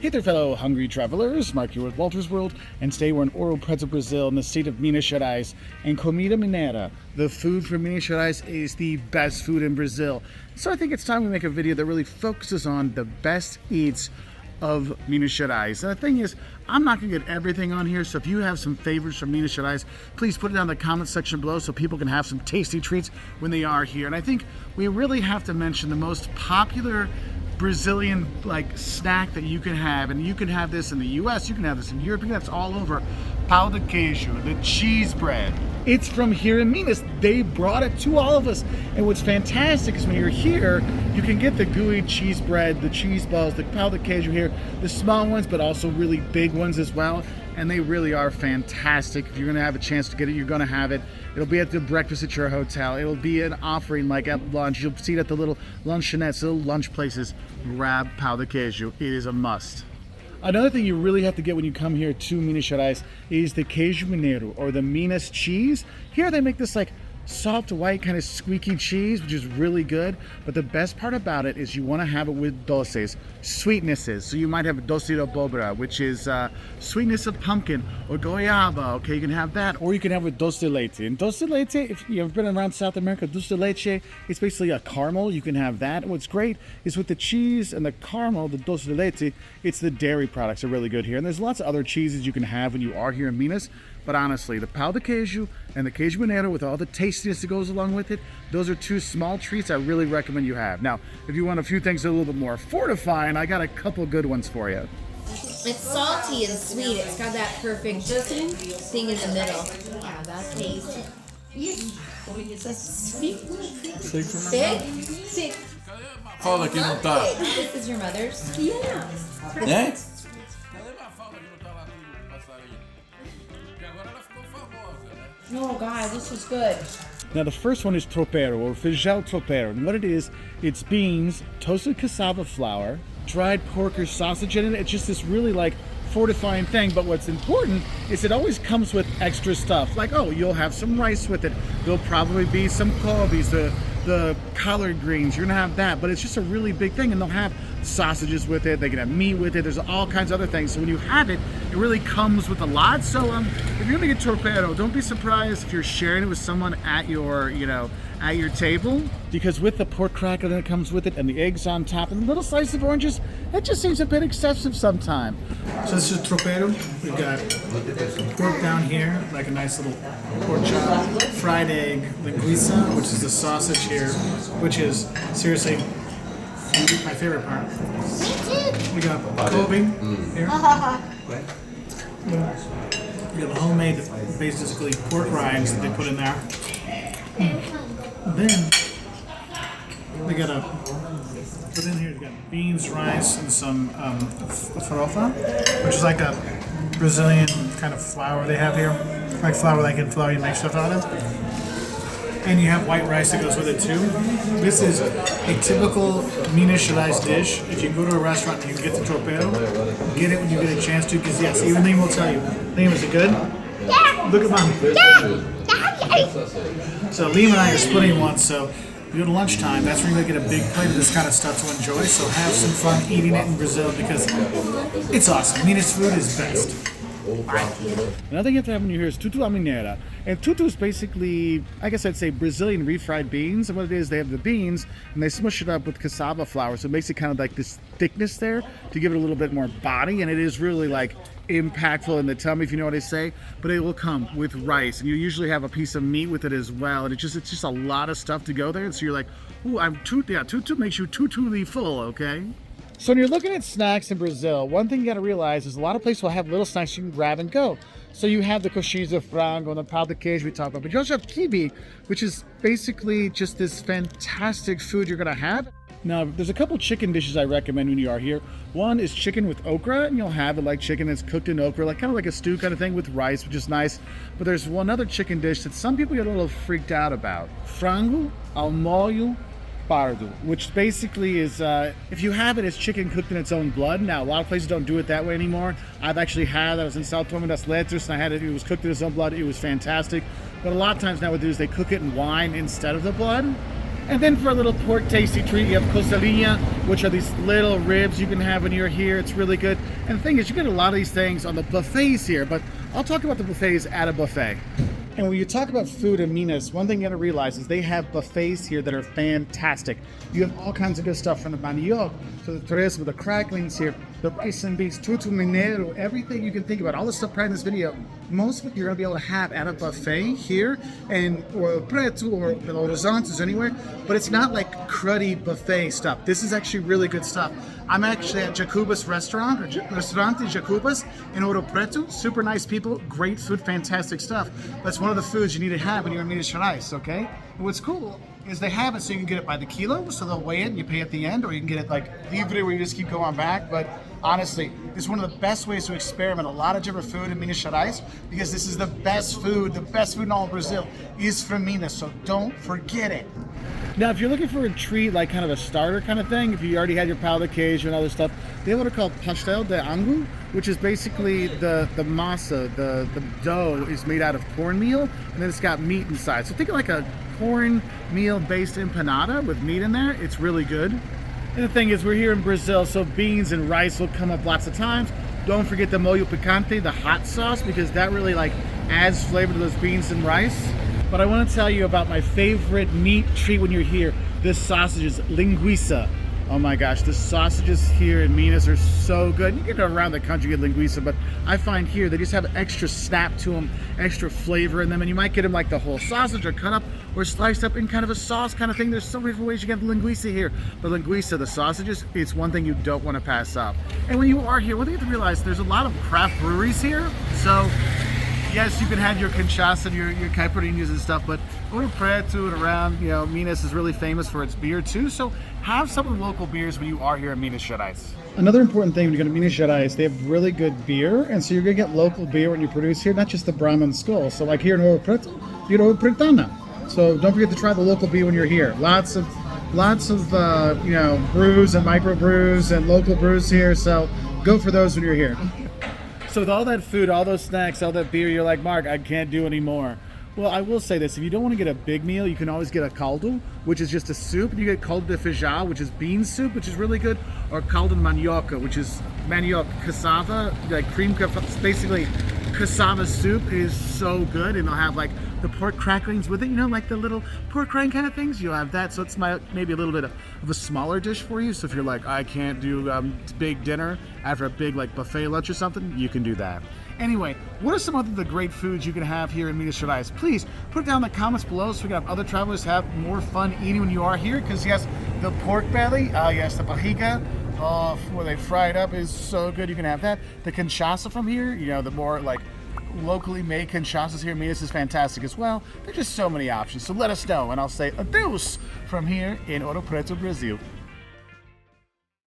Hey there, fellow hungry travelers. Mark here with Wolters World, and today we're in Ouro, Preto, Brazil, in the state of Minas Gerais. And comida mineira, the food from Minas Gerais, is the best food in Brazil. So I think it's time we make a video that really focuses on the best eats of Minas Gerais. And the thing is, I'm not gonna get everything on here, so if you have some favorites from Minas Gerais, please put it down in the comment section below so people can have some tasty treats when they are here. And I think we really have to mention the most popular Brazilian snack that you can have, and you can have this in the US, you can have this in Europe, that's all over. Pao de Queijo, the cheese bread. It's from here in Minas. They brought it to all of us. And what's fantastic is when you're here, you can get the gooey cheese bread, the cheese balls, the Pao de Queijo here, the small ones, but also really big ones as well. And they really are fantastic. If you're gonna have a chance to get it, you're gonna have it. It'll be at the breakfast at your hotel. It'll be an offering like at lunch. You'll see it at the little luncheonettes, little lunch places. Grab Pao de Queijo. It is a must. Another thing you really have to get when you come here to Minas Gerais is the queijo mineiro, or the Minas cheese. Here they make this soft white kind of squeaky cheese, which is really good. But the best part about it is you want to have it with doces, sweetnesses. So you might have doce de abóbora, which is sweetness of pumpkin, or goiaba. Okay, you can have that, or you can have with dulce de leite. And dulce de leite, if you've been around South America, dulce de leite, it's basically a caramel. You can have that. And what's great is with the cheese and the caramel, the dulce de leite, it's the dairy products are really good here. And there's lots of other cheeses you can have when you are here in Minas. But honestly, the Pao de Queijo and the queijo mineiro with all the tastiness that goes along with it, those are two small treats I really recommend you have. Now, if you want a few things that are a little bit more fortifying, I got a couple good ones for you. It's salty and sweet. It's got that perfect thing in the middle. Yeah, that's tasty. Sick? Fala que não tá. This is your mother's? Yeah. Né? Oh God, this is good. Now the first one is Tropeiro, or Feijão Tropeiro. And what it is, it's beans, toasted cassava flour, dried pork or sausage in it. It's just this really fortifying thing. But what's important is it always comes with extra stuff. You'll have some rice with it. There'll probably be some couves, the collard greens. You're gonna have that. But it's just a really big thing, and they'll have sausages with it. They can have meat with it. There's all kinds of other things. So when you have it, it really comes with a lot. So if you're gonna get Tropeiro, don't be surprised if you're sharing it with someone at your, at your table, because with the pork cracker that comes with it and the eggs on top and a little slice of oranges, that just seems a bit excessive sometimes. So this is Tropeiro. We've got pork down here, like a nice little pork chop, fried egg, linguiça, which is the sausage here, which is seriously my favorite part. We got Kobe here. We have homemade, basically pork rinds that they put in there. Then we got put in here. We got beans, rice, and some farofa, which is like a Brazilian kind of flour they have here, like flour flour you make stuff out of. And you have white rice that goes with it too. This is a typical Minas Gerais dish. If you go to a restaurant and you get the Tropeiro, get it when you get a chance to, because yes, even Liam will tell you. Liam, is it good? Yeah. Look at mom. Yeah. So Liam and I are splitting one, so if you go to lunchtime, that's when you're gonna get a big plate of this kind of stuff to enjoy. So have some fun eating it in Brazil, because it's awesome. Minas food is best. Another thing you have to have when you're here is tutu à mineira. And tutu is basically, I guess I'd say, Brazilian refried beans. And what it is, they have the beans and they smush it up with cassava flour. So it makes it kind of like this thickness there to give it a little bit more body. And it is really impactful in the tummy, if you know what I say. But it will come with rice. And you usually have a piece of meat with it as well. And it's just a lot of stuff to go there. And so you're like, ooh, tutu makes you tutu-ly full, okay? So when you're looking at snacks in Brazil, one thing you got to realize is a lot of places will have little snacks you can grab and go. So you have the coxinhas de frango and the pao de queijo we talked about, but you also have quibe, which is basically just this fantastic food you're going to have. Now, there's a couple chicken dishes I recommend when you are here. One is chicken with okra, and you'll have it like chicken that's cooked in okra, kind of like a stew kind of thing with rice, which is nice. But there's one other chicken dish that some people get a little freaked out about. Frango ao molho pardo, which basically is, if you have it, it's chicken cooked in its own blood. Now, a lot of places don't do it that way anymore. I've actually had, I was in São Tomé das Letras, and I had it, it was cooked in its own blood. It was fantastic. But a lot of times now what they do is they cook it in wine instead of the blood. And then for a little pork tasty treat, you have costelinha, which are these little ribs you can have when you're here. It's really good. And the thing is, you get a lot of these things on the buffets here, but I'll talk about the buffets at a buffet. And when you talk about food in Minas, one thing you gotta realize is they have buffets here that are fantastic. You have all kinds of good stuff from the manioc to the torresmo, the cracklings here, the rice and beans, tutu mineiro, everything you can think about. All the stuff right in this video, most of it you're gonna be able to have at a buffet here, and or Preto or Belo Horizonte anywhere. But it's not like cruddy buffet stuff. This is actually really good stuff. I'm actually at Jacuba's restaurant, or Restaurante Jacuba's in Ouro Preto. Super nice people, great food, fantastic stuff. That's one of the foods you need to have when you're in Minas Gerais, okay? And what's cool is they have it so you can get it by the kilo, so they'll weigh it and you pay at the end, or you can get it like libre where you just keep going back. But honestly, it's one of the best ways to experiment a lot of different food in Minas Gerais, because this is the best food in all of Brazil is from Minas, so don't forget it. Now, if you're looking for a treat, like kind of a starter kind of thing, if you already had your Pao de Queijo and other stuff, they have what are called pastel de angu, which is basically the masa, the dough is made out of cornmeal, and then it's got meat inside. So think of like a cornmeal-based empanada with meat in there. It's really good. And the thing is, we're here in Brazil, so beans and rice will come up lots of times. Don't forget the molho picante, the hot sauce, because that really like adds flavor to those beans and rice. But I want to tell you about my favorite meat treat when you're here. This sausage is linguiça. Oh my gosh, the sausages here in Minas are so good. You can go around the country get linguiça, but I find here they just have extra snap to them, extra flavor in them, and you might get them like the whole sausage or cut up or sliced up in kind of a sauce kind of thing. There's so many different ways you get linguiça here. But linguiça, the sausages, it's one thing you don't want to pass up. And when you are here, one thing you have to realize, there's a lot of craft breweries here. So yes, you can have your cachaça and your caipirinhas and stuff, but Ouro Preto and around, you know, Minas is really famous for its beer too. So have some of the local beers when you are here in Minas Gerais. Another important thing when you go to Minas Gerais, they have really good beer, and so you're gonna get local beer when you produce here, not just the Brahma and Skol. So like here in Ouro Preto, you get Ouro Pretana. So don't forget to try the local beer when you're here. Lots of you know, brews and micro brews and local brews here. So go for those when you're here. So with all that food, all those snacks, all that beer, you're like, Mark, I can't do anymore. Well, I will say this, if you don't want to get a big meal, you can always get a caldo, which is just a soup. You get caldo de feijão, which is bean soup, which is really good, or caldo de mandioca, which is manioc cassava, like cream, basically cassava soup is so good, and they'll have like the pork cracklings with it, you know, like the little pork rind kind of things. You'll have that, so it's maybe a little bit of a smaller dish for you. So if you're like, I can't do big dinner after a big like buffet lunch or something, you can do that. Anyway, what are some other the great foods you can have here in Minas Gerais? Please put it down in the comments below so we can have other travelers have more fun eating when you are here. Because yes, the pork belly, yes, the barriga, where they fry it up is so good. You can have that. The cachaça from here, you know, the more like locally made cachaças here in Minas is fantastic as well. There's just so many options. So let us know, and I'll say adeus from here in Ouro Preto, Brazil.